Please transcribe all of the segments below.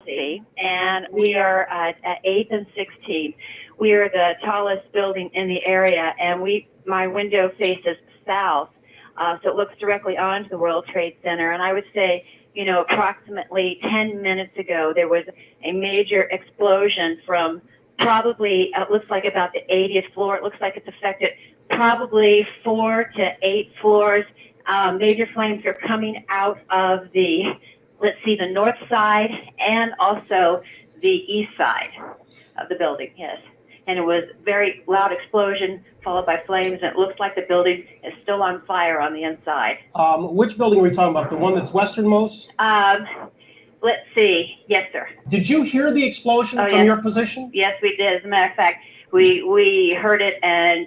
Chelsea, and we are at 8th and 16th. We are the tallest building in the area, and my window faces south, so it looks directly onto the World Trade Center. And I would say, approximately 10 minutes ago, there was a major explosion from probably, it looks like about the 80th floor. It looks like it's affected probably 4 to 8 floors. Major flames are coming out of the north side and also the east side of the building, yes. And it was very loud explosion followed by flames, and it looks like the building is still on fire on the inside. Which building are we talking about? The one that's westernmost? Let's see. Yes, sir. Did you hear the explosion from your position? Yes, we did. As a matter of fact, we heard it, and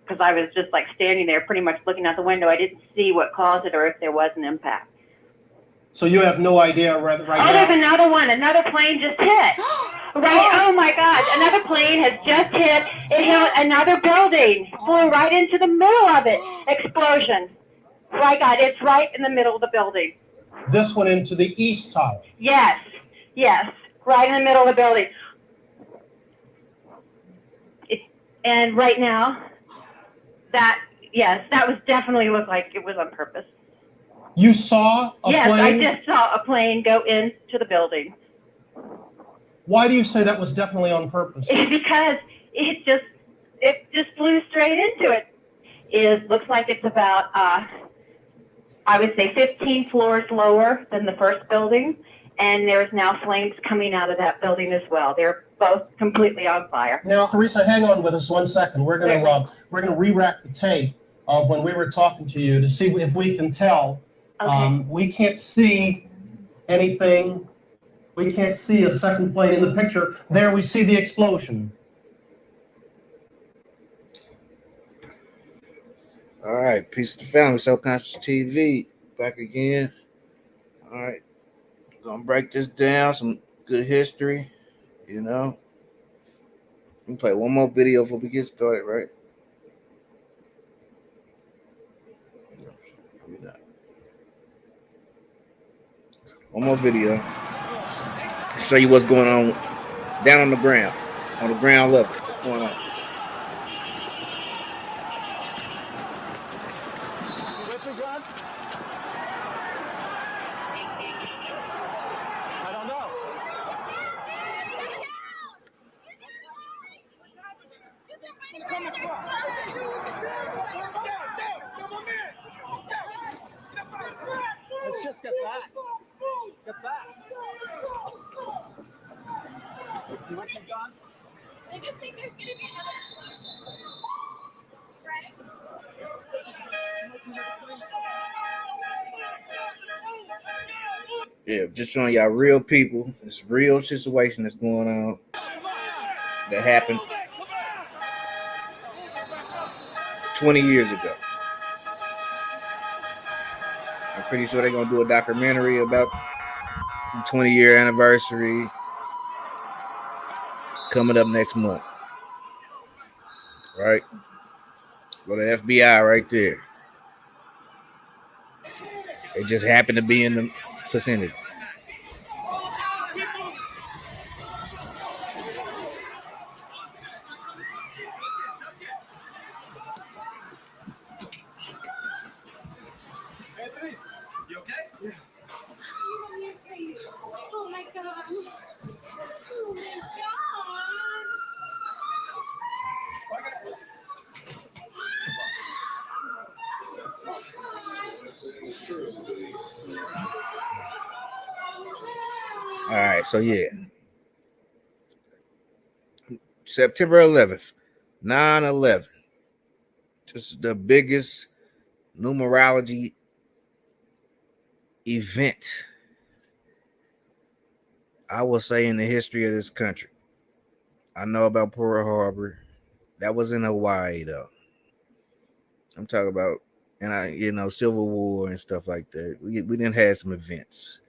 because I was just like standing there pretty much looking out the window, I didn't see what caused it or if there was an impact. So you have no idea right now? There's another one. Another plane just hit. Right. Oh my gosh. Another plane has just hit. It hit another building. Flew right into the middle of it. Explosion. My God, it's right in the middle of the building. This went into the east tower. Yes. Right in the middle of the building. And right now, that was definitely looked like it was on purpose. You saw a plane? Yes, I just saw a plane go into the building. Why do you say that was definitely on purpose? Because it just flew straight into it. It looks like it's about, I would say 15 floors lower than the first building, and there's now flames coming out of that building as well. They're both completely on fire. Now, Teresa, hang on with us 1 second. We're gonna re-rack the tape of when we were talking to you to see if we can tell. Okay. We can't see anything. We can't see a second plane in the picture. There we see the explosion. All right, peace to the family, Subconscious TV, back again. All right, gonna break this down, some good history, Let me play one more video before we get started, right? One more video. Show you what's going on down on the ground level. What's going on? I don't know. Let's just get back. Get back. You want them gone? I just think there's going to be another explosion. Right? Yeah, just showing y'all real people. It's real situation that's going on that happened 20 years ago. I'm pretty sure they're going to do a documentary about the 20-year anniversary coming up next month. Right? Well, the FBI right there. It just happened to be in the vicinity. Anthony, you okay? Yeah. Oh my God. Oh my God. All right, so yeah. September 11th, 9/11. Just the biggest numerology event, I will say, in the history of this country. I know about Pearl Harbor. That was in Hawaii, though. I'm talking about, Civil War and stuff like that. We didn't have some events,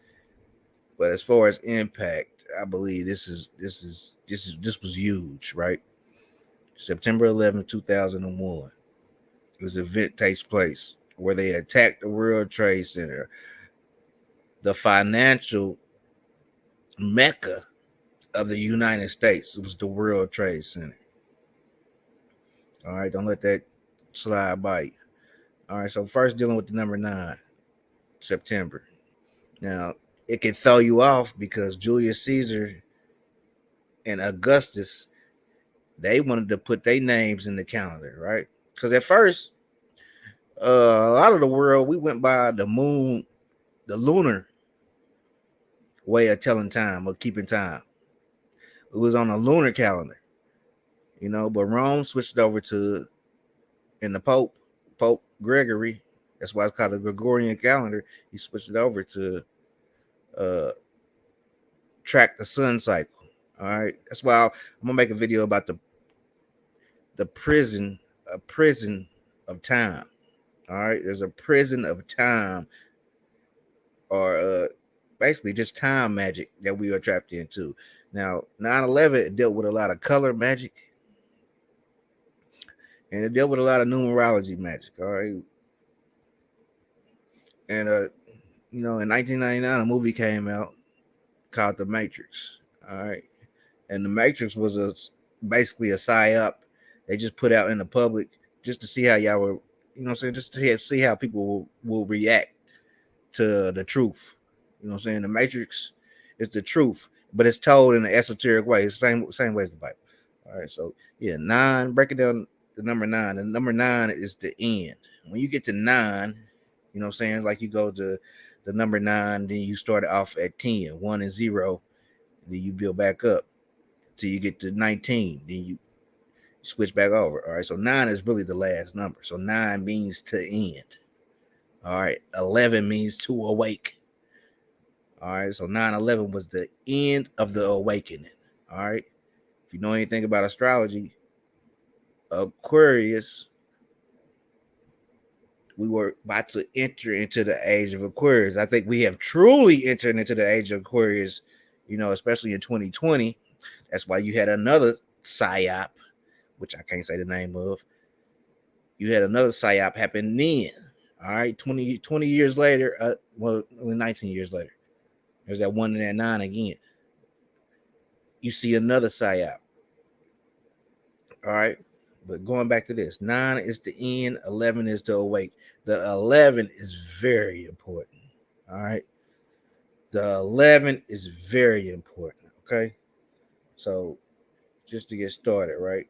but as far as impact, I believe this was huge, right? September 11th, 2001. This event takes place where they attacked the World Trade Center. The financial Mecca of the United States. It was the World Trade Center. All right, don't let that slide by you. All right, so first dealing with the number 9, September. Now, it can throw you off because Julius Caesar and Augustus, they wanted to put their names in the calendar, right? Because at first, a lot of the world, we went by the moon, the lunar way of telling time, or keeping time. It was on a lunar calendar, but Rome switched over to, and the Pope Gregory, that's why it's called the Gregorian calendar, he switched it over to uh, track the sun cycle. All right, that's why I'm gonna make a video about the prison, a prison of time. All right, there's a prison of time, or basically just time magic that we are trapped into. Now, 9/11 dealt with a lot of color magic, and it dealt with a lot of numerology magic. All right, and in 1999, a movie came out called The Matrix. All right, and The Matrix was basically a psyop they just put out in the public just to see how y'all were, just to see how people will react to the truth. The Matrix is the truth, but it's told in an esoteric way. It's the same way as the Bible. All right, so yeah, 9, breaking down the number 9. The number 9 is the end. When you get to 9, like you go to the number 9, then you start off at 10, 1 and 0, then you build back up till you get to 19, then you switch back over. All right, so 9 is really the last number. So 9 means to end. All right, 11 means to awake. All right, so 9/11 was the end of the awakening. All right, if you know anything about astrology, Aquarius, we were about to enter into the age of Aquarius. I think we have truly entered into the age of Aquarius, especially in 2020. That's why you had another psyop, which I can't say the name of. You had another psyop happen then. All right, 20 years later, only 19 years later. There's that 1 and that 9 again. You see another psyop. All right, but going back to this, 9 is the end, 11 is the awake. The 11 is very important. All right, the 11 is very important. Okay, so just to get started, right?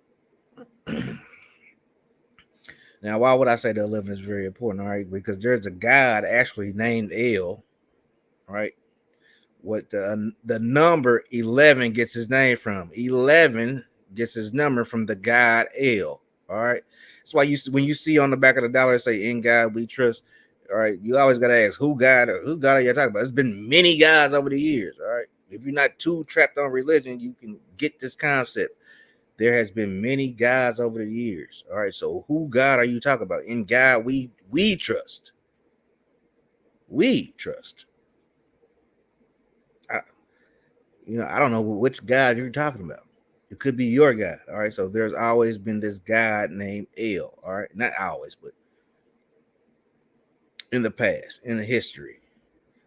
Now, why would I say the 11 is very important? All right, because there's a god actually named El, right? What the number 11 gets his name from. 11 gets his number from the god El. All right, that's why when you see on the back of the dollar say "In God We Trust," all right, you always gotta ask who God are you talking about. There's been many gods over the years. All right, if you're not too trapped on religion, you can get this concept. There has been many gods over the years. All right, so who God are you talking about? In God we trust. We trust. I don't know which God you're talking about. It could be your God. All right, so there's always been this God named El. All right, not always, but in the past, in the history,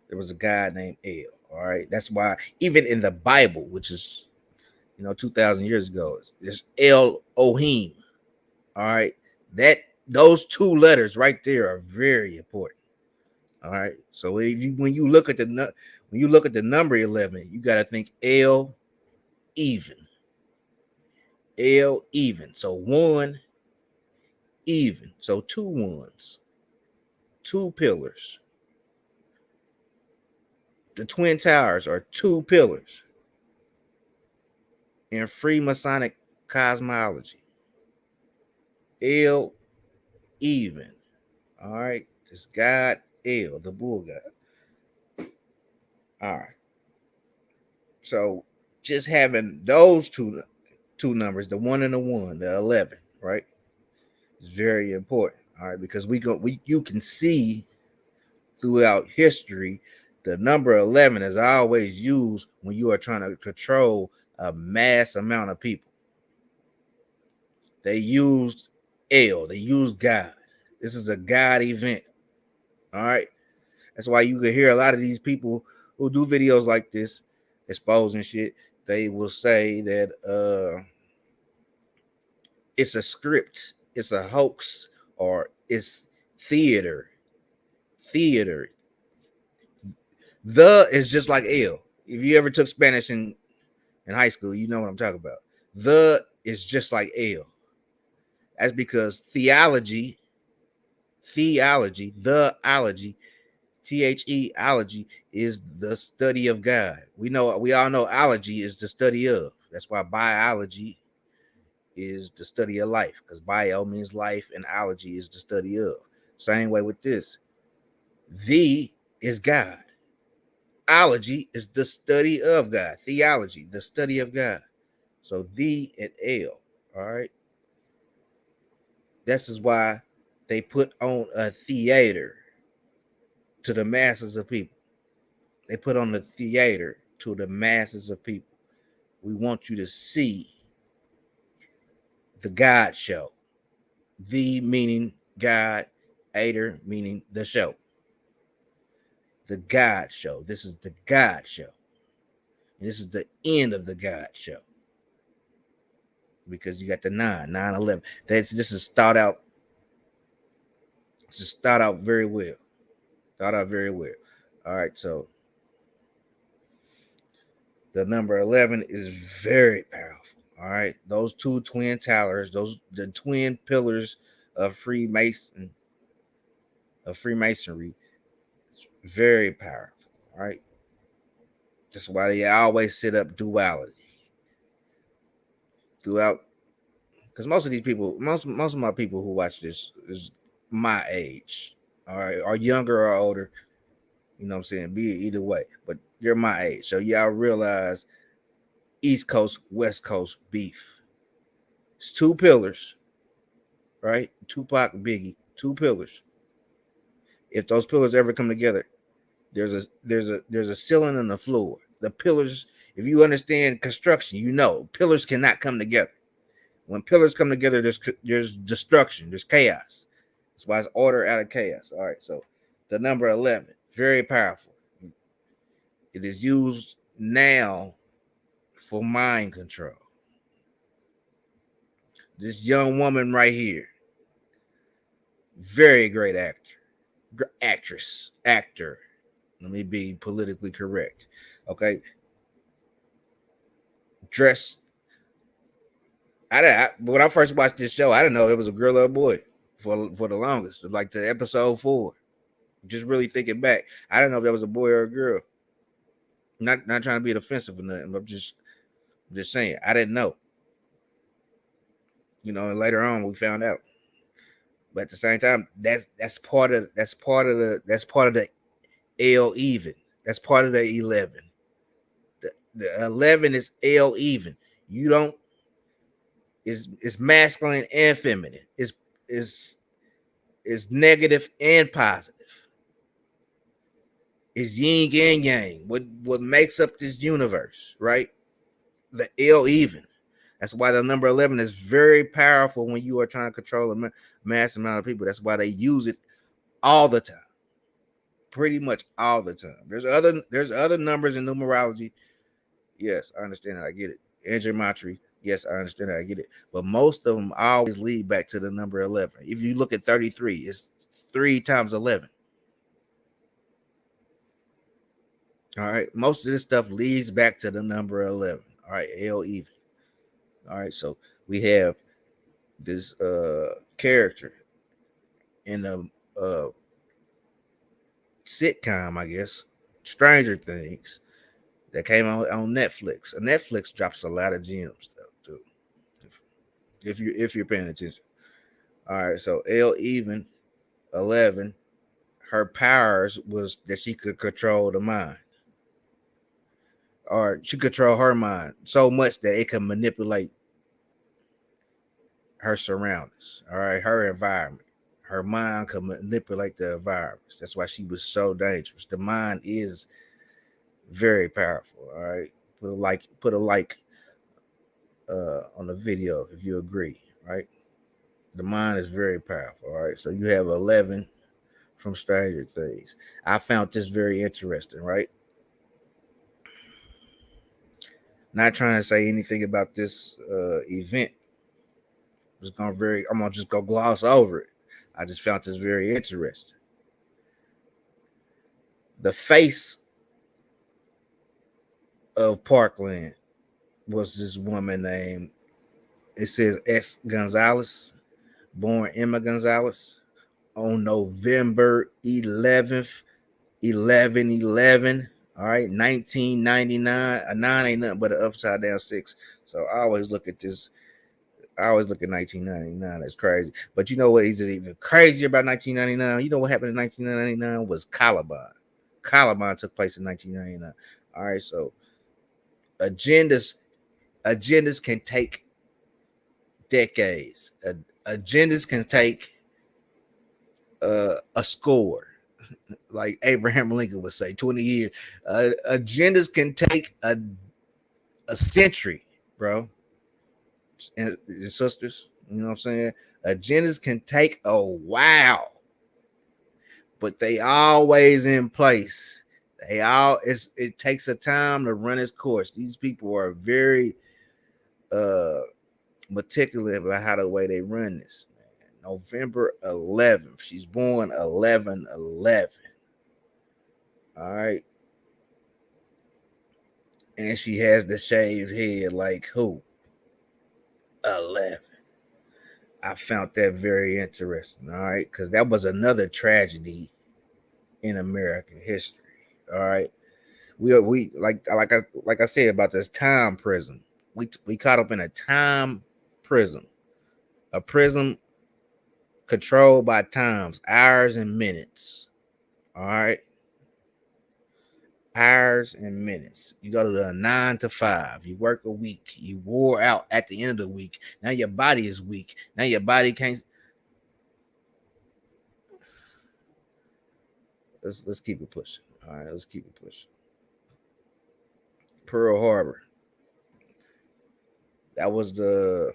there was a God named El. All right, that's why even in the Bible, which is 2,000 years ago, there's Elohim. All right, those 2 letters right there are very important. All right, so when you look at the number 11, you got to think El even. El even. So 1 even. So 2 ones, 2 pillars. The Twin Towers are 2 pillars in Freemasonic cosmology. El even. All right, this God El, the bull god. All right, so just having those two numbers, the 1 and the 1, the 11, right, is very important. All right, because you can see throughout history, the number 11 is always used when you are trying to control a mass amount of people. They used El, they used God. This is a God event. All right, that's why you can hear a lot of these people who do videos like this. exposing shit, they will say that it's a script, it's a hoax, or it's theater. Theater. The is just like L. If you ever took Spanish in high school, you know what I'm talking about. The is just like L. That's because theology, the ology, theology is the study of God. We all know ology is the study of. That's why biology is the study of life, because bio means life and ology is the study of. Same way with this. The is God. Ology is the study of God. Theology, the study of God. So the and L. All right. This is why they put on a theater to the masses of people. They put on the theater to the masses of people. We want you to see the God show. The meaning God, Ader meaning the show. The God show. This is the God show. And this is the end of the God show. Because you got the 9/11. This is thought out. This is thought out very well. Thought out very well. All right, so the number 11 is very powerful. All right, those two twin towers, the twin pillars of Freemasonry, very powerful. All right, that's why they always set up duality throughout. Because most of these people, most of my people who watch this is my age, all right, or younger or older. You know what I'm saying? Be it either way, but they're my age, so y'all realize East Coast, West Coast beef. It's two pillars, right? Tupac, Biggie, two pillars. If those pillars ever come together, there's a ceiling and a floor. The pillars, if you understand construction, you know pillars cannot come together. When pillars come together, there's destruction, there's chaos. That's why it's order out of chaos. All right, so the number 11, very powerful. It is used now for mind control. This young woman right here, very great actor. Let me be politically correct. Okay, dress. When I first watched this show, I didn't know it was a girl or a boy for the longest, like to episode 4. Just really thinking back, I didn't know if that was a boy or a girl. Not trying to be offensive or nothing, but I'm just saying I didn't know. And later on we found out. But at the same time, that's part of the L even. That's part of the 11. The 11 is L even. You don't. It's masculine and feminine. It's negative and positive. It's yin and yang. What makes up this universe, right? The L even. That's why the number 11 is very powerful when you are trying to control a mass amount of people. That's why they use it all the time. Pretty much all the time. There's other numbers in numerology. Yes, I understand that. I get it. And gematria. Yes, I understand that. I get it. But most of them always lead back to the number 11. If you look at 33, it's 3 times 11. All right. Most of this stuff leads back to the number 11. All right. L even. All right. So we have this character in a sitcom, I guess, Stranger Things, that came out on Netflix. And Netflix drops a lot of gems stuff too, if you're paying attention. All right, so L even 11, her powers was that she could control the mind, or she control her mind so much that it can manipulate her surroundings. All right, her environment. Her mind can manipulate the environments. That's why she was so dangerous. The mind is very powerful. All right, put a like on the video if you agree. Right, the mind is very powerful. All right, so you have 11 from Stranger Things. I found this very interesting. Right, Not trying to say anything about this event. I'm gonna just go gloss over it. I just found this very interesting. The face of Parkland was this woman named, it says S. Gonzalez, born Emma Gonzalez on November 11th, 11/11. All right, 1999. A nine ain't nothing but an upside down six. So I always look at this. I always look at 1999. That's crazy. But you know what? He's even crazier about 1999. You know what happened in 1999 was Columbine. Columbine took place in 1999. All right, so agendas can take decades. Agendas can take a score, like Abraham Lincoln would say, 20 years. Agendas can take a century, bro. And sisters, you know what I'm saying? Agendas can take a while, but they always in place. It takes a time to run its course. These people are very meticulous about how the way they run this. Man. November 11th. She's born 11/11. All right. And she has the shaved head like who? 11. I found that very interesting. All right. Because that was another tragedy in American history. All right. We like I said about this time prism. We caught up in a time prism. A prism controlled by times, hours and minutes. All right. Hours and minutes. You go to the 9 to 5. You work a week. You wore out at the end of the week. Now your body is weak. Now your body can't. Let's keep it pushing. All right, let's keep it pushing. Pearl Harbor. That was the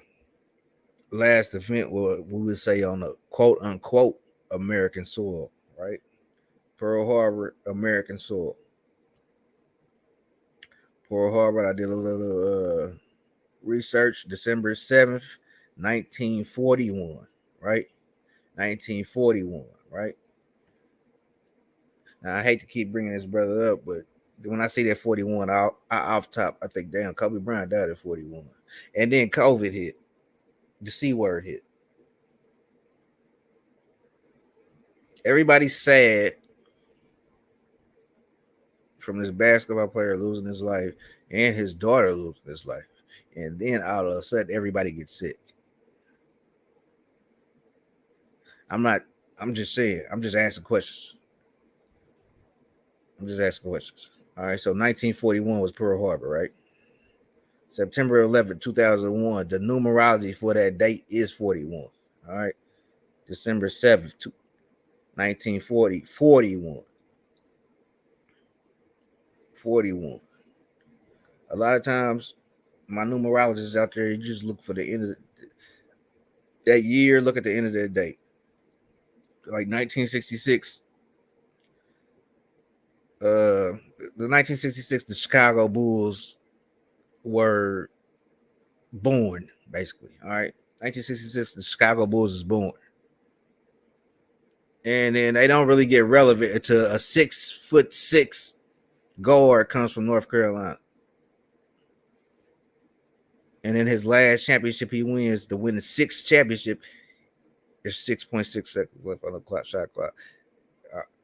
last event we would say on the quote unquote American soil, right? Pearl Harbor, American soil. Pearl Harbor, I did a little research. December 7th, 1941, right? 1941, right? Now, I hate to keep bringing this brother up, but when I see that 41, I off top, I think, damn, Kobe Bryant died at 41. And then COVID hit. The C word hit. Everybody's sad from this basketball player losing his life and his daughter losing his life. And then all of a sudden, everybody gets sick. I'm just saying, I'm just asking questions. I'm just asking questions. All right, so 1941 was Pearl Harbor, right? September 11th, 2001, the numerology for that date is 41. All right, December 7th, 1940, 41. 41. A lot of times, my numerologists out there, you just look for the end of that year, look at the end of that date. Like 1966, the 1966, the Chicago Bulls were born, basically. All right. 1966, the Chicago Bulls is born. And then they don't really get relevant until a 6'6" guard comes from North Carolina. And then his last championship he wins to win the sixth championship. There's 6.6 seconds left on the shot clock.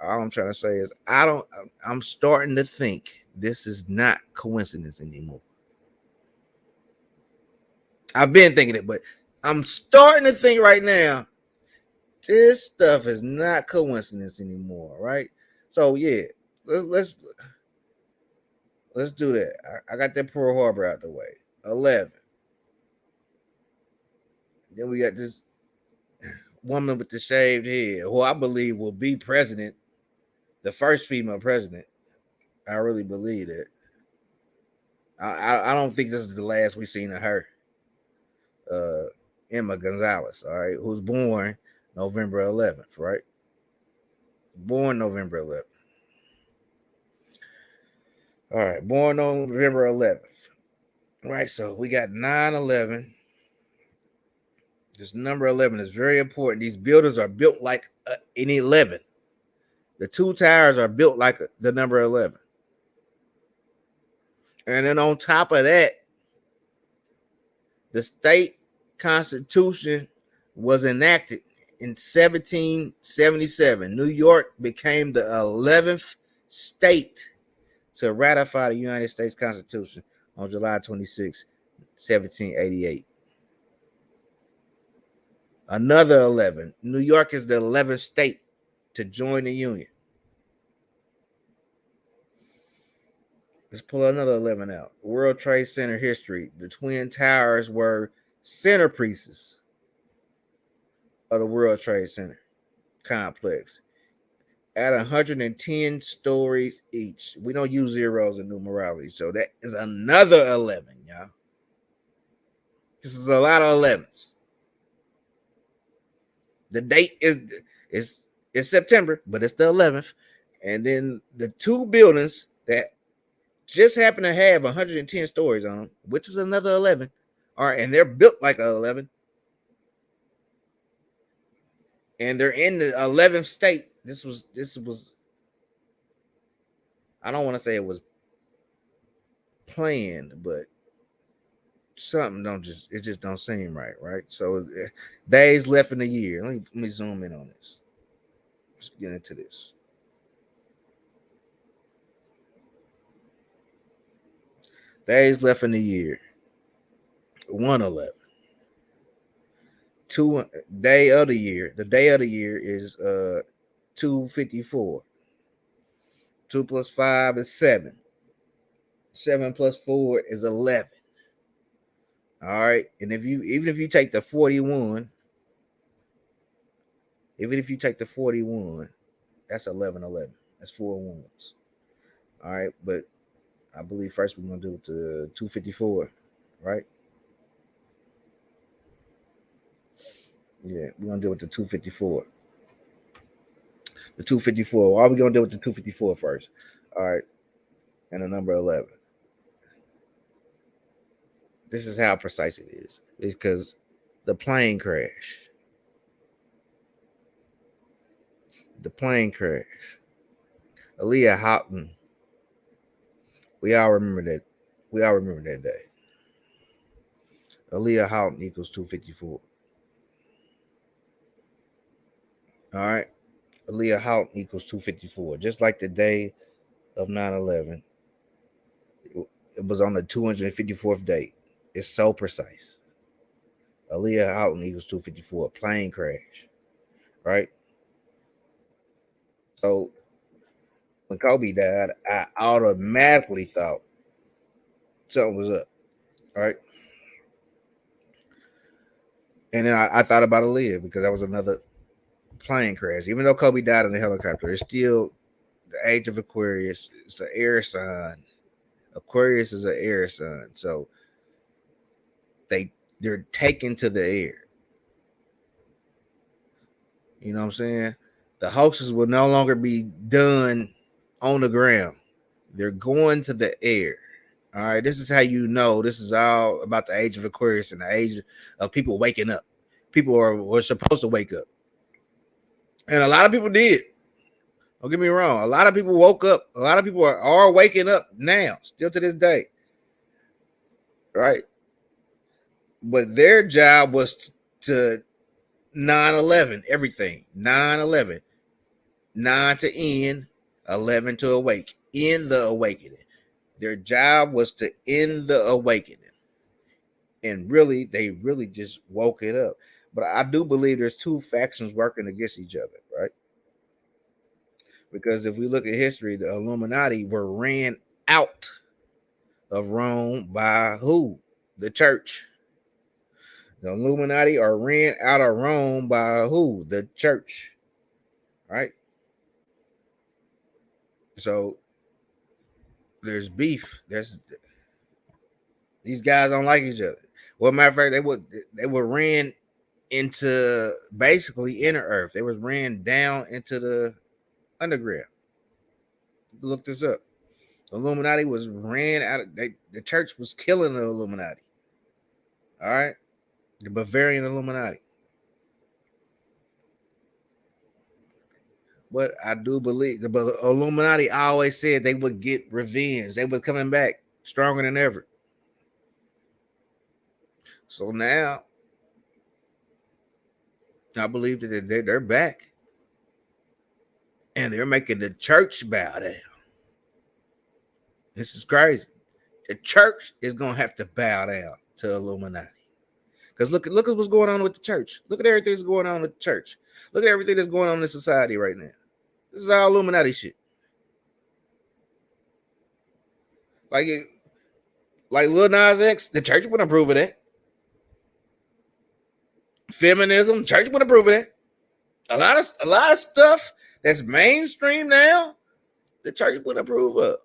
All I'm trying to say is I'm starting to think this is not coincidence anymore. I've been thinking it, but I'm starting to think right now this stuff is not coincidence anymore, right? So yeah, let's do that. I got that Pearl Harbor out the way. 11. Then we got this woman with the shaved head, who I believe will be president, the first female president. I really believe that. I don't think this is the last we've seen of her. Emma Gonzalez, all right, who's born November 11th, right? Born November 11th. All right, born on November 11th. Right, so we got 9/11. This number 11 is very important. These buildings are built like an 11. The two towers are built like the number 11. And then on top of that, the state constitution was enacted in 1777. New York became the 11th state to ratify the United States Constitution on July 26, 1788. Another 11. New York is the 11th state to join the Union. Let's pull another 11 out. World Trade Center history. The Twin Towers were centerpieces of the World Trade Center complex at 110 stories each. We don't use zeros in numerology, so that is another 11, y'all. This is a lot of 11s. The date is September, but it's the 11th. And then the two buildings that just happen to have 110 stories on them, which is another 11. All right, and they're built like an 11. And they're in the 11th state. This was I don't want to say it was planned, but something it just don't seem right, right? So days left in the year. Let me zoom in on this. Let's get into this. Days left in the year. 111. Day of the year. The day of the year is 254. 2 plus 5 is 7. 7 plus 4 is 11. All right. And even if you take the 41, that's 11. That's 4 ones. All right, but I believe first we're gonna do it to 254, right? Yeah, we're gonna do it to 254. The 254. Why are we gonna do it to 254 first? All right, and the number 11. This is how precise it is. It's because the plane crash. The plane crash. Aaliyah Houghton. We all remember that. We all remember that day. Aaliyah Houghton equals 254. All right. Aaliyah Houghton equals 254. Just like the day of 9/11. It was on the 254th date. It's so precise. Aaliyah Houghton equals 254. Plane crash. Right? So when Kobe died, I automatically thought something was up. Right? And then I thought about Aaliyah because that was another plane crash. Even though Kobe died in a helicopter, it's still the age of Aquarius. It's an air sign. Aquarius is an air sign. So they're taken to the air. You know what I'm saying? The hoaxes will no longer be done on the ground. They're going to the air. All right. This is how you know this is all about the age of Aquarius and the age of people waking up. People were supposed to wake up. And a lot of people did. Don't get me wrong. A lot of people woke up. A lot of people are waking up now, still to this day. Right? But their job was to 9/11, everything. 9/11. 9 to end, 11 to awake. In the awakening. Their job was to end the awakening. And really, they really just woke it up. But I do believe there's two factions working against each other, right? Because if we look at history, the Illuminati were ran out of Rome by who? The church. The Illuminati are ran out of Rome by who? The church. Right? So there's beef. These guys don't like each other. Well, matter of fact, they were ran into basically inner earth. They was ran down into the underground. Look this up. The Illuminati was ran out of the church was killing the Illuminati. All right, the Bavarian Illuminati. But I do believe the Illuminati always said they would get revenge. They were coming back stronger than ever. So now I believe that they're back. And they're making the church bow down. This is crazy. The church is gonna have to bow down to Illuminati. Because look at what's going on with the church. Look at everything that's going on with the church. Look at everything that's going on in society right now. This is all Illuminati shit. Like Lil Nas X, the church wouldn't approve of that. Feminism, church wouldn't approve of that. A lot of stuff that's mainstream now, the church wouldn't approve of.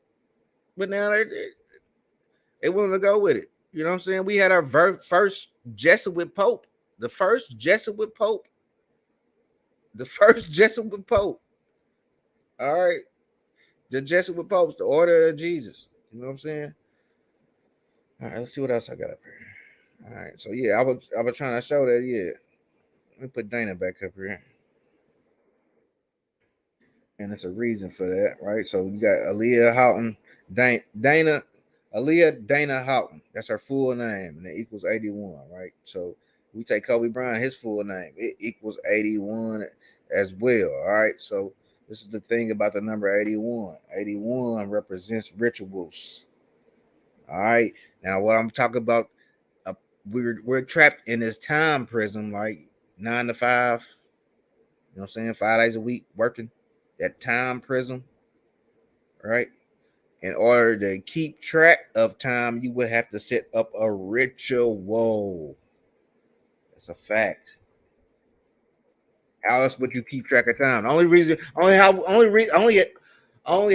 But now they willing to go with it. You know what I'm saying? We had our first Jesuit Pope. The first Jesuit Pope. All right. The Jesuit Popes, the Order of Jesus. You know what I'm saying? All right, let's see what else I got up here. All right. So yeah, I was trying to show that, yeah. Let me put Dana back up here. And there's a reason for that, right? So you got Aaliyah Houghton, Aaliyah Dana Houghton. That's her full name, and it equals 81, right? So we take Kobe Bryant, his full name, it equals 81 as well, all right? So this is the thing about the number 81. 81 represents rituals, all right? Now, what I'm talking about, we're trapped in this time prison, like 9 to 5, you know what I'm saying? 5 days a week working. That time prism, right? In order to keep track of time, you would have to set up a ritual. That's a fact. How else would you keep track of time? Only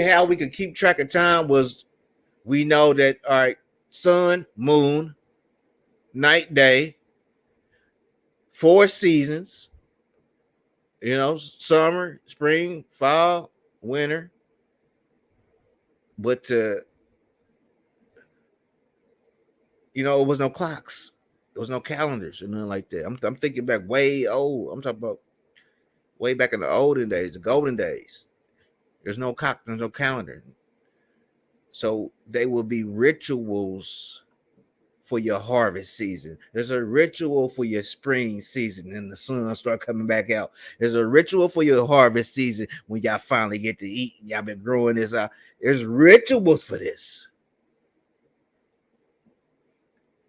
how we could keep track of time was we know that, all right, sun, moon, night, day, 4 seasons. You know, summer, spring, fall, winter. But it was no clocks. There was no calendars or nothing like that. I'm thinking back way old. I'm talking about way back in the olden days, the golden days. There's no clock, there's no calendar. So they will be rituals for your harvest season. There's a ritual for your spring season and the sun start coming back out. There's a ritual for your harvest season when y'all finally get to eat. Y'all been growing this out. There's rituals for this.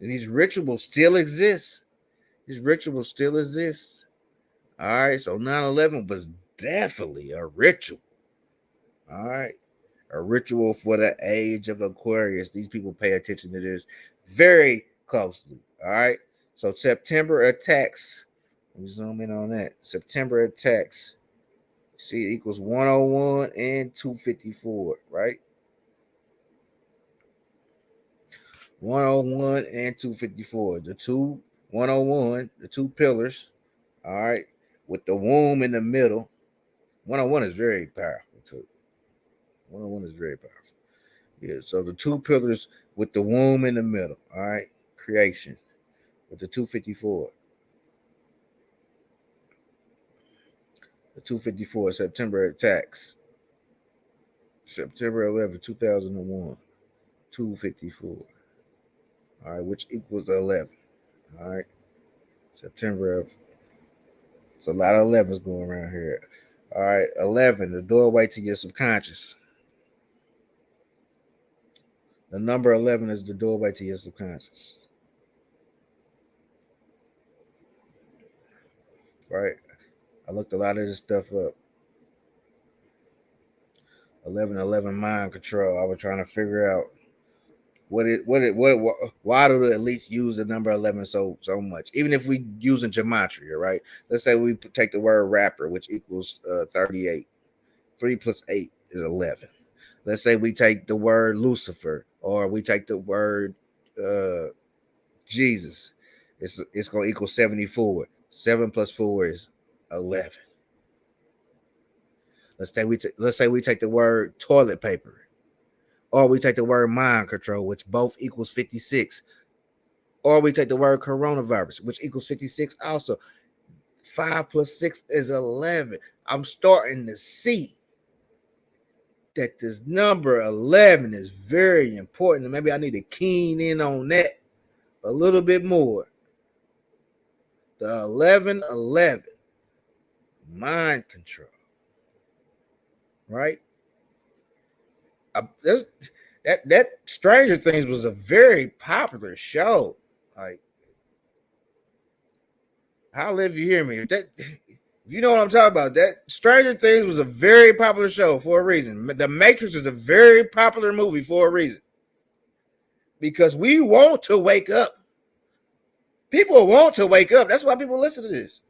And these rituals still exist. All right. So 9/11 was definitely a ritual. All right. A ritual for the age of Aquarius. These people pay attention to this very closely. All right. So September attacks. Let me zoom in on that. September attacks. See, it equals 101 and 254, right? 101 and 254. The 101, the two pillars, all right, with the womb in the middle. 101 is very powerful too. 101 is very powerful. Yeah, so the two pillars with the womb in the middle, all right, creation with the 254. The 254 September attacks. September 11, 2001. 254. All right, which equals 11. All right. September of. It's a lot of 11s going around here. All right, 11, the doorway to your subconscious. The number 11 is the doorway to your subconscious. Right. I looked a lot of this stuff up. 1111 mind control. I was trying to figure out why do the elites use the number 11 so much? Even if we using gematria, right? Let's say we take the word rapper, which equals 38. 3 plus 8 is 11. Let's say we take the word Lucifer, or we take the word Jesus. It's going to equal 74. 7 plus 4 is 11. Let's say we take the word toilet paper, Or we take the word mind control, which both equals 56. Or we take the word coronavirus, which equals 56 also. 5 plus 6 is 11. I'm starting to see that this number 11 is very important. And maybe I need to keen in on that a little bit more. The 1111, mind control, right? That Stranger Things was a very popular show. Like, how if you hear me? If you know what I'm talking about, that Stranger Things was a very popular show for a reason. The Matrix is a very popular movie for a reason. Because we want to wake up. People want to wake up. That's why people listen to this.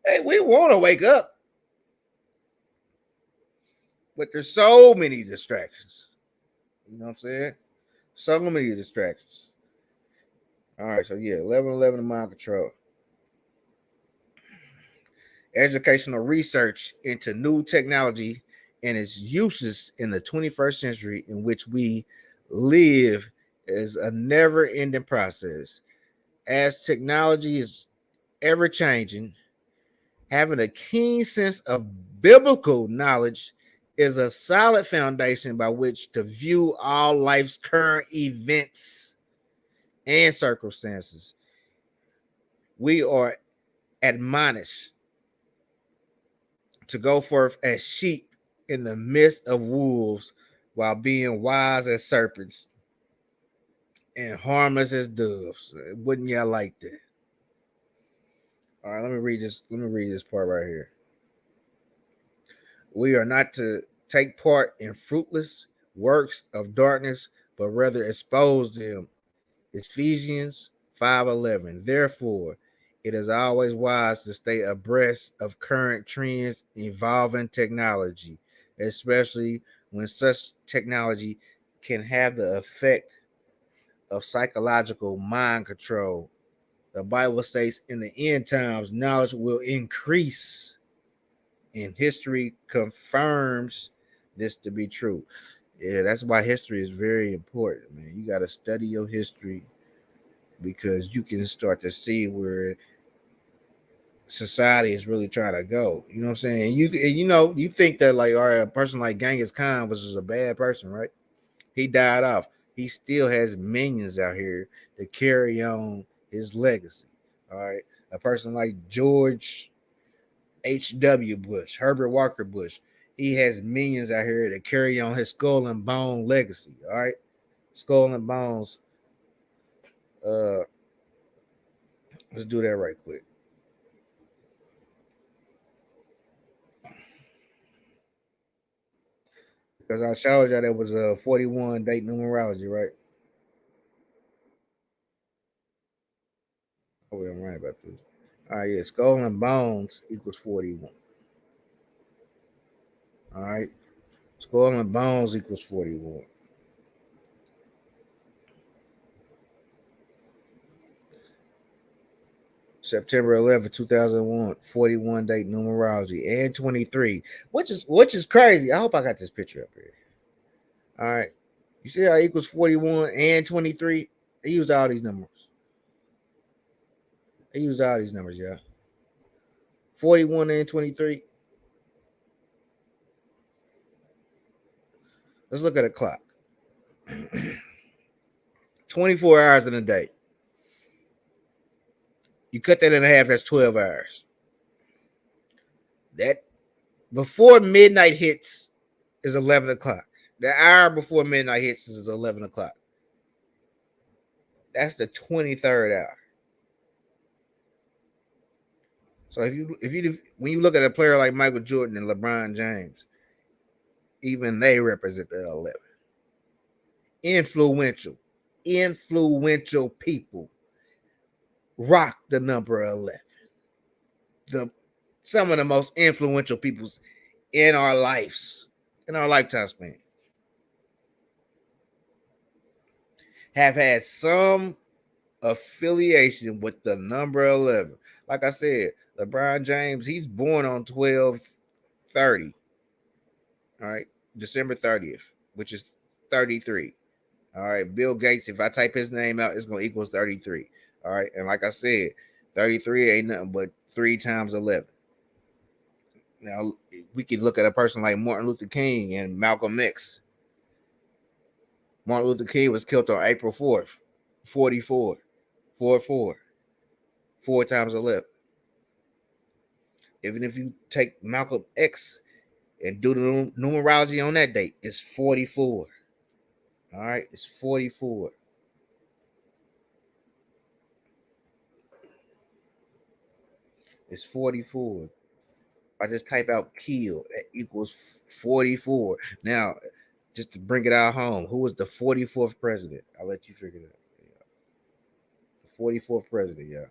Hey, we want to wake up. But there's so many distractions. You know what I'm saying? So many distractions. All right, so yeah, 1111 mind control. Educational research into new technology and its uses in the 21st century in which we live is a never-ending process. As technology is ever changing, having a keen sense of biblical knowledge is a solid foundation by which to view all life's current events and circumstances. We are admonished to go forth as sheep in the midst of wolves while being wise as serpents and harmless as doves. Wouldn't y'all like that? All right, let me read this. Let me read this part right here. We are not to take part in fruitless works of darkness, but rather expose them. Ephesians 5:11. Therefore, it is always wise to stay abreast of current trends involving technology, especially when such technology can have the effect of psychological mind control. The Bible states in the end times, knowledge will increase, and history confirms this to be true. Yeah, that's why history is very important, man. You got to study your history because you can start to see where society is really trying to go. You know what I'm saying? You think that like, all right, a person like Genghis Khan was just a bad person, right? He died off. He still has minions out here to carry on his legacy. All right, a person like George H.W. Bush, Herbert Walker Bush, he has minions out here to carry on his skull and bone legacy. All right, skull and bones. Uh, let's do that right quick. Because I showed you that was a 41 date numerology, right? Oh, I'm right about this. All right, yeah, skull and bones equals 41. All right, skull and bones equals 41. September 11th, 2001, 41 date numerology and 23, which is crazy. I hope I got this picture up here. All right. You see how it equals 41 and 23? They used all these numbers. They used all these numbers, y'all. 41 and 23. Let's look at a clock. 24 hours in a day. You cut that in half, that's 12 hours. That before midnight hits is 11 o'clock. The hour before midnight hits is 11 o'clock. That's the 23rd hour. So when you look at a player like Michael Jordan and LeBron James, even they represent the 11. Influential people rock the number 11. Some of the most influential people in our lives, in our lifetime span, have had some affiliation with the number 11. Like I said, LeBron James, he's born on 12/30. All right, December 30th, which is 33. All right, Bill Gates, if I type his name out, it's going to equal 33. All right, and like I said, 33 ain't nothing but 3 times 11. Now, we can look at a person like Martin Luther King and Malcolm X. Martin Luther King was killed on April 4th, 44, 44, 4 times 11. Even if you take Malcolm X and do the numerology on that date, it's 44. All right, it's 44. It's 44. I just type out kill, that equals 44. Now, just to bring it out home, who was the 44th president? I'll let you figure it out. Yeah. The 44th president, yeah.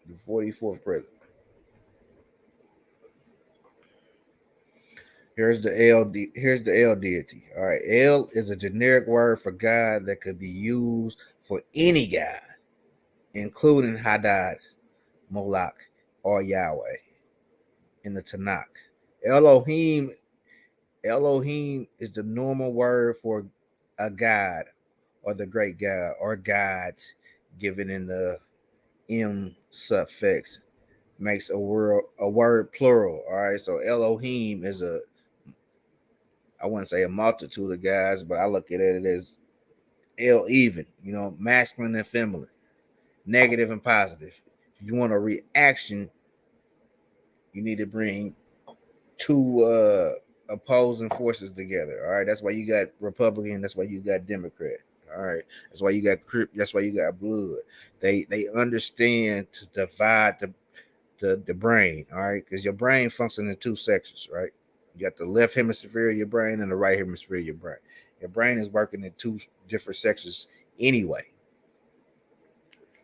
The 44th president. Here's the L deity. All right. L is a generic word for God that could be used for any God, including Hadad, Moloch, or Yahweh in the Tanakh. Elohim is the normal word for a God or the great God or gods given in the M suffix makes a word plural. All right. So Elohim is I wouldn't say a multitude of guys, but I look at it as L even, masculine and feminine, negative and positive. If you want a reaction, you need to bring two opposing forces together. All right. That's why you got Republican. That's why you got Democrat. All right. That's why you got That's why you got blood. They understand to divide the brain. All right. Because your brain functions in 2 sections, right? You got the left hemisphere of your brain and the right hemisphere of your brain. Your brain is working in 2 different sections anyway.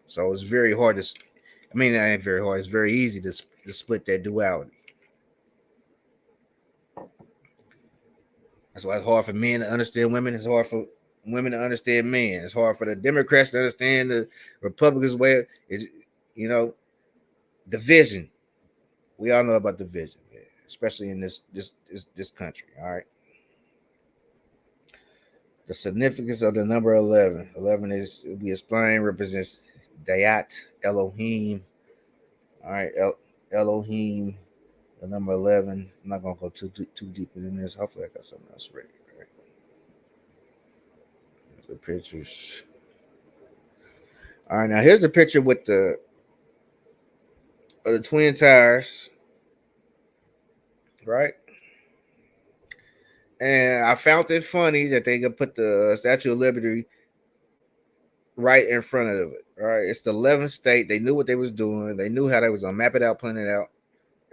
So it's very hard to, it ain't very hard. It's very easy to split that duality. That's why it's hard for men to understand women. It's hard for women to understand men. It's hard for the Democrats to understand the Republicans' way. It's, division. We all know about division, especially in this country. All right. The significance of the number 11. 11 is, we explained, represents Dayat, Elohim. All right, Elohim, the number 11. I'm not gonna go too deep in this. Hopefully, I got something else ready. Right? The pictures. All right, now here's the picture with the Twin Towers. Right. And I found it funny that they could put the Statue of Liberty right in front of it. All right. It's the 11th state. They knew what they was doing. They knew how they was gonna map it out, plan it out,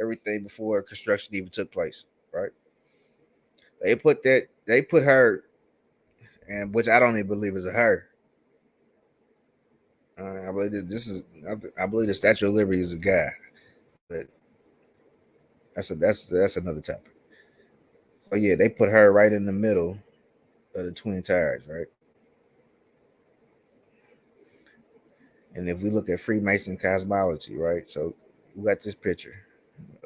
everything before construction even took place. Right. They put her, and which I don't even believe is a her. I believe I believe the Statue of Liberty is a guy, but that's another topic. So yeah, they put her right in the middle of the Twin Towers, right? And if we look at Freemason cosmology, right? So we got this picture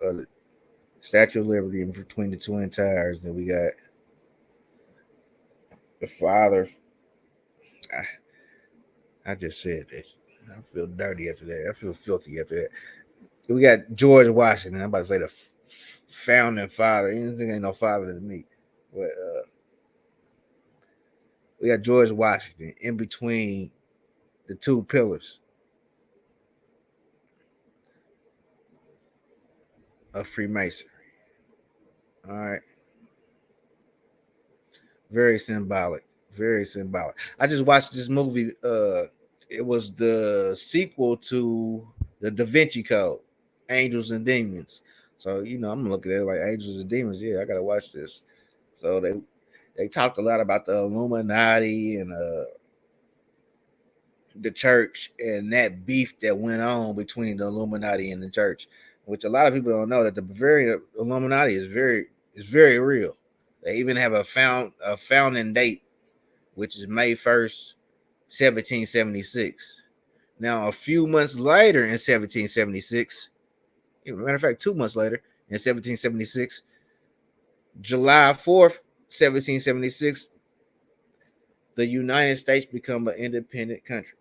of the Statue of Liberty in between the Twin Towers. Then we got the father. I just said this. I feel dirty after that. I feel filthy after that. We got George Washington. I'm about to say the founding father. Anything ain't no father to me. But we got George Washington in between the 2 pillars of Freemasonry. All right. Very symbolic. Very symbolic. I just watched this movie. It was the sequel to the Da Vinci Code, Angels and Demons. So, I'm looking at it like Angels and Demons. Yeah, I gotta watch this. So they talked a lot about the Illuminati and the church and that beef that went on between the Illuminati and the church, which a lot of people don't know that the Bavarian Illuminati is very real. They even have a founding date, which is May 1st, 1776. Now, a few months later in 1776, matter of fact, 2 months later in 1776, July 4th, 1776, the United States become an independent country.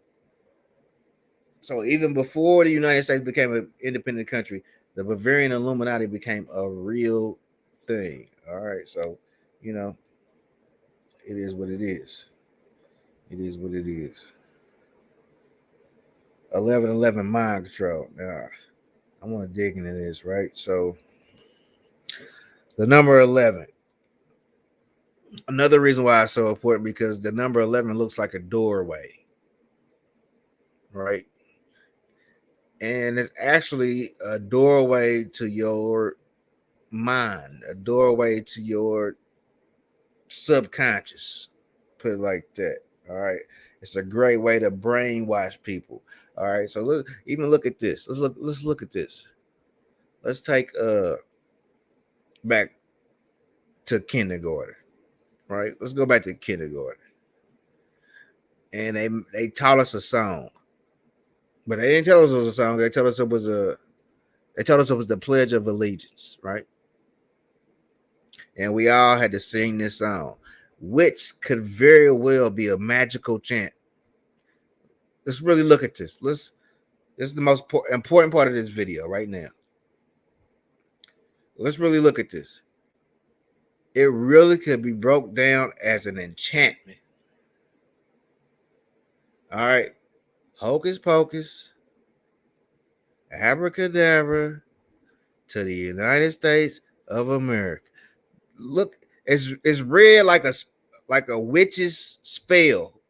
So even before the United States became an independent country, the Bavarian Illuminati became a real thing. All right, so you know, it is what it is. It is what it is. 1111 mind control. Now, I want to dig into this, right? So, the number 11. Another reason why it's so important because the number 11 looks like a doorway, right? And it's actually a doorway to your mind, a doorway to your subconscious. Put it like that. All right. It's a great way to brainwash people. All right. So even look at this. Let's look at this. Let's take back to kindergarten. Right? Let's go back to kindergarten. And they taught us a song. But they didn't tell us it was a song. They told us it was the Pledge of Allegiance, right? And we all had to sing this song, which could very well be a magical chant. Let's really look at this. This is the most important part of this video right now. Let's really look at this. It really could be broke down as an enchantment. All right. Hocus pocus, abracadabra, to the United States of America. Look, it's read like a witch's spell.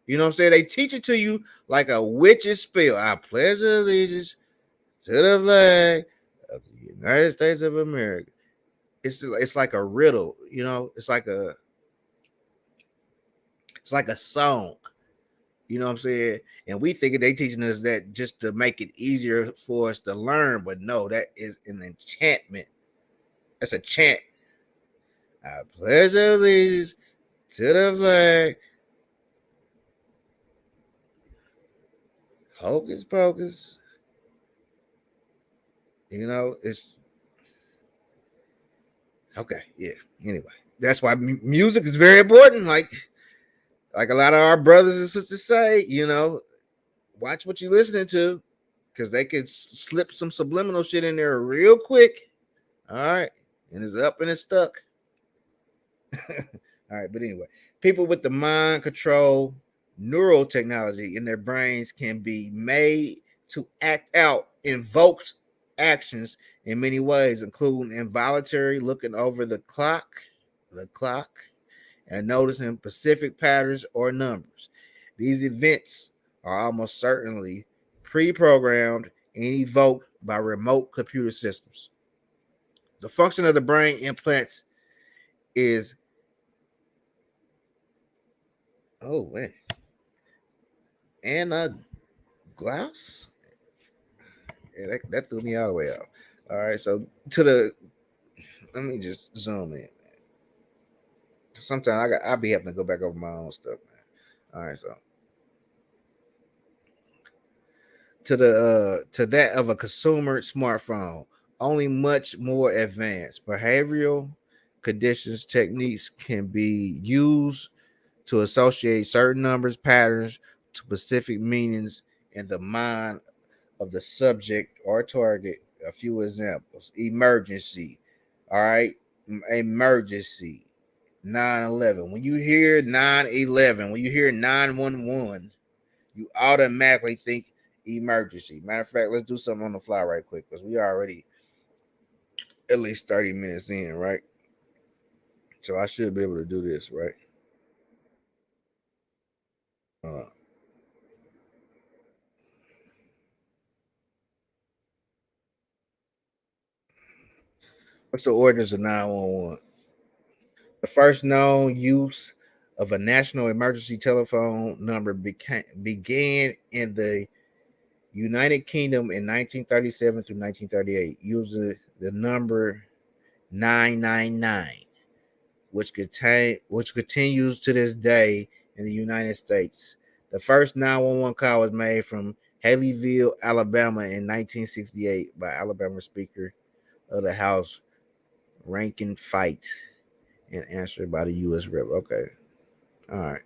You know what I'm saying? They teach it to you like a witch's spell. I pledge allegiance to the flag of the United States of America. It's like a riddle, you know. It's like a song. You know what I'm saying? And we think they teaching us that just to make it easier for us to learn, but no, that is an enchantment. That's a chant. I pledge allegiance to the flag. Hocus pocus. You know, it's okay. Yeah. Anyway, that's why music is very important. Like a lot of our brothers and sisters say, you know, watch what you're listening to because they could slip some subliminal shit in there real quick. All right. And it's up and it's stuck. All right. But anyway, people with the mind control neural technology in their brains can be made to act out invoked actions in many ways, including involuntary looking over the clock, and noticing specific patterns or numbers. These events are almost certainly pre-programmed and evoked by remote computer systems. The function of the brain implants is and glass. Yeah, that threw me all the way out. All right, so let me just zoom in. Sometimes I be having to go back over my own stuff, man. All right, so to that of a consumer smartphone, only much more advanced behavioral conditions techniques can be used to associate certain numbers, patterns to specific meanings in the mind of the subject or target. A few examples: emergency. All right, emergency. 911. When you hear 911, when you hear 911, you automatically think emergency. Matter of fact, let's do something on the fly right quick because we already at least 30 minutes in, right? So I should be able to do this, right? Uh, what's the origins of 911? The first known use of a national emergency telephone number began in the United Kingdom in 1937 through 1938, using the number 999, which continues to this day in the United States. The first 911 call was made from Haleyville, Alabama in 1968 by Alabama Speaker of the House ranking fight and answered by the U.S. Rep. Okay. All right.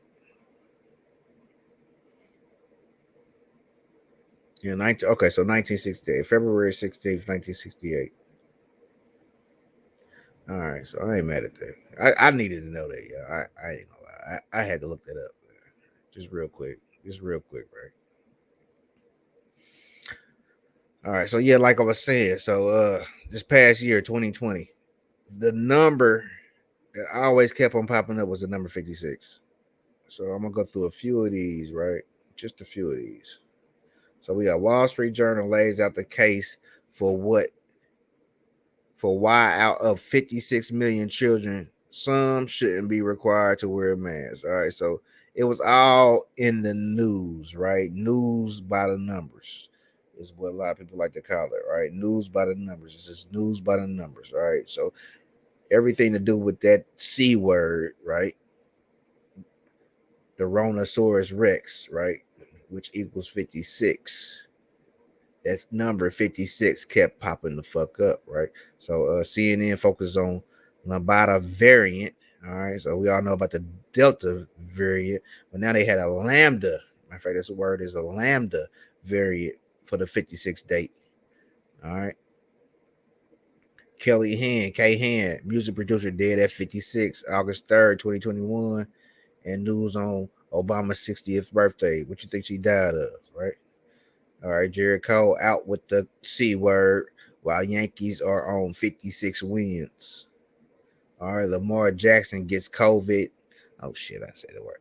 Yeah, okay, so 1968, February 16th, 1968. All right, so I ain't mad at that. I needed to know that, yeah. I ain't gonna lie. I had to look that up, man. Just real quick. Right? All right, so yeah, like I was saying, so this past year, 2020, the number that always kept on popping up was the number 56. So I'm gonna go through a few of these, right? Just a few of these. So we got Wall Street Journal lays out the case for why out of 56 million children, some shouldn't be required to wear a mask. All right. So it was all in the news, right? News by the numbers is what a lot of people like to call it, right? News by the numbers. It's just news by the numbers, right? So everything to do with that C word, right? The Rhinoceros Rex, right? Which equals 56. That number 56 kept popping the fuck up, right? So CNN focused on Lambda variant. All right, so we all know about the Delta variant, but now they had a Lambda. Matter of fact, this word is a Lambda variant for the 56 date. All right. Kelly Hand, K Hand, music producer, dead at 56, August 3rd, 2021. And news on Obama's 60th birthday. What you think she died of, right? All right, Jared Cole out with the C word while Yankees are on 56 wins. All right, Lamar Jackson gets COVID. Oh, shit, I said the word.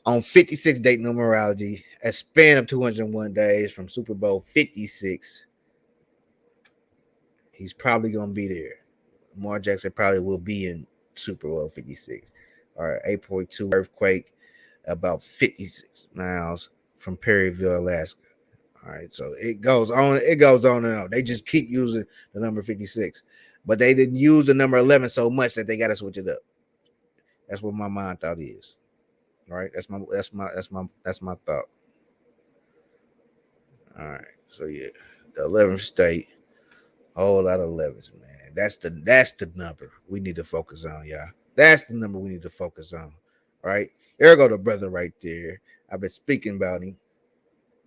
On 56 date numerology, a span of 201 days from Super Bowl 56. He's probably going to be there. Lamar Jackson probably will be in Super Bowl 56. All right, 8.2 earthquake about 56 miles from Perryville, Alaska. All right, so it goes on and on. They just keep using the number 56, but they didn't use the number 11 so much that they got to switch it up. That's what my mind thought is. All right, that's my thought. All right, so yeah, the 11th state, whole lot of 11s, man. That's the number we need to focus on, y'all. That's the number we need to focus on. All right, there go the brother right there. I've been speaking about him.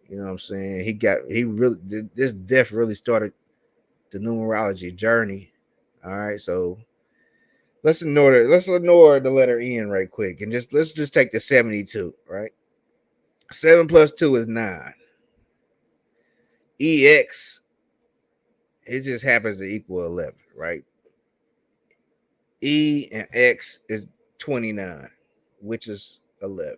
You know what I'm saying? This death really started the numerology journey. All right, so let's ignore the letter N right quick and let's just take the 72, right? 7 plus 2 is 9. EX, it just happens to equal 11, right? E and X is 29, which is 11.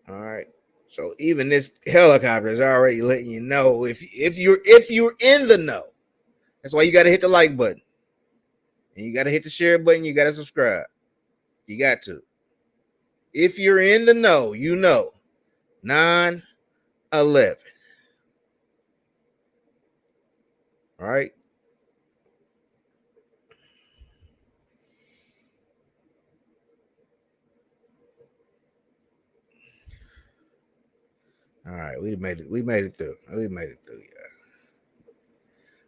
All right. So even this helicopter is already letting you know if you're in the know. That's why you got to hit the like button. And you got to hit the share button. You got to subscribe. You got to. If you're in the know, you know. 9/11. All right. All right. We made it. We made it through. Yeah.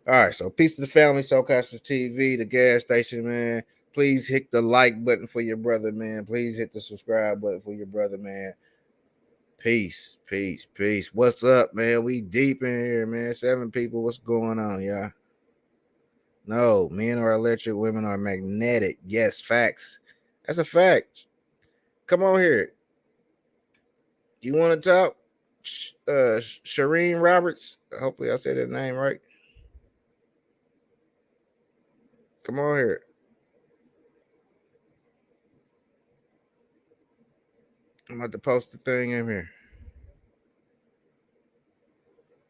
All right. So peace to the family, Soulcasters TV, the gas station, man. Please hit the like button for your brother, man. Please hit the subscribe button for your brother, man. Peace. What's up, man? We deep in here, man. 7 people. What's going on, y'all? No, men are electric, women are magnetic. Yes, facts. That's a fact. Come on here. You want to talk? Shireen Roberts. Hopefully I said that name right. Come on here. I'm about to post the thing in here.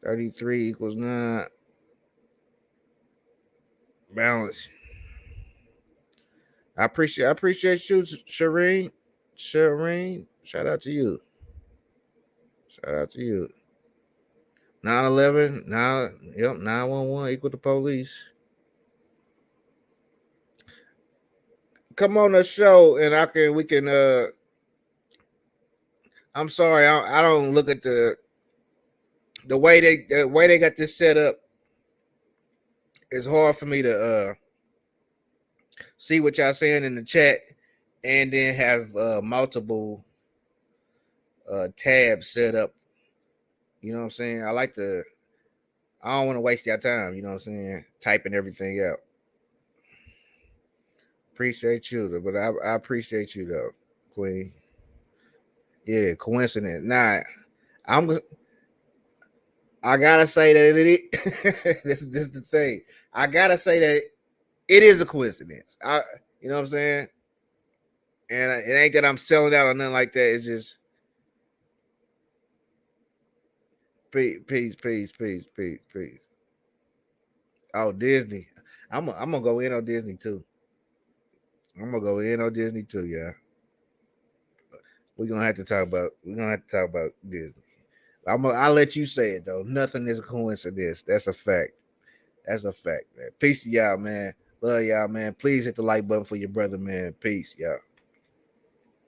33 equals 9. Balance. I appreciate you, Shireen. Shout out to you. 9/11. 911 equal to police. Come on the show and we can I'm sorry, I don't look at the way they got this set up. it's hard for me to see what y'all saying in the chat and then have multiple tabs set up. You know what I'm saying? I don't want to waste your time, you know what I'm saying? Typing everything out. Appreciate you, but I appreciate you though, Queen. Yeah, coincidence. Nah, I gotta say that this is the thing. I gotta say that it is a coincidence. You know what I'm saying? And it ain't that I'm selling out or nothing like that. It's just peace. Oh, Disney. I'm gonna go in on Disney too. Yeah. We're gonna have to talk about Disney. I'll let you say it though. Nothing is a coincidence. That's a fact. Man. Peace to y'all, man. Love y'all, man. Please hit the like button for your brother, man. Peace, y'all.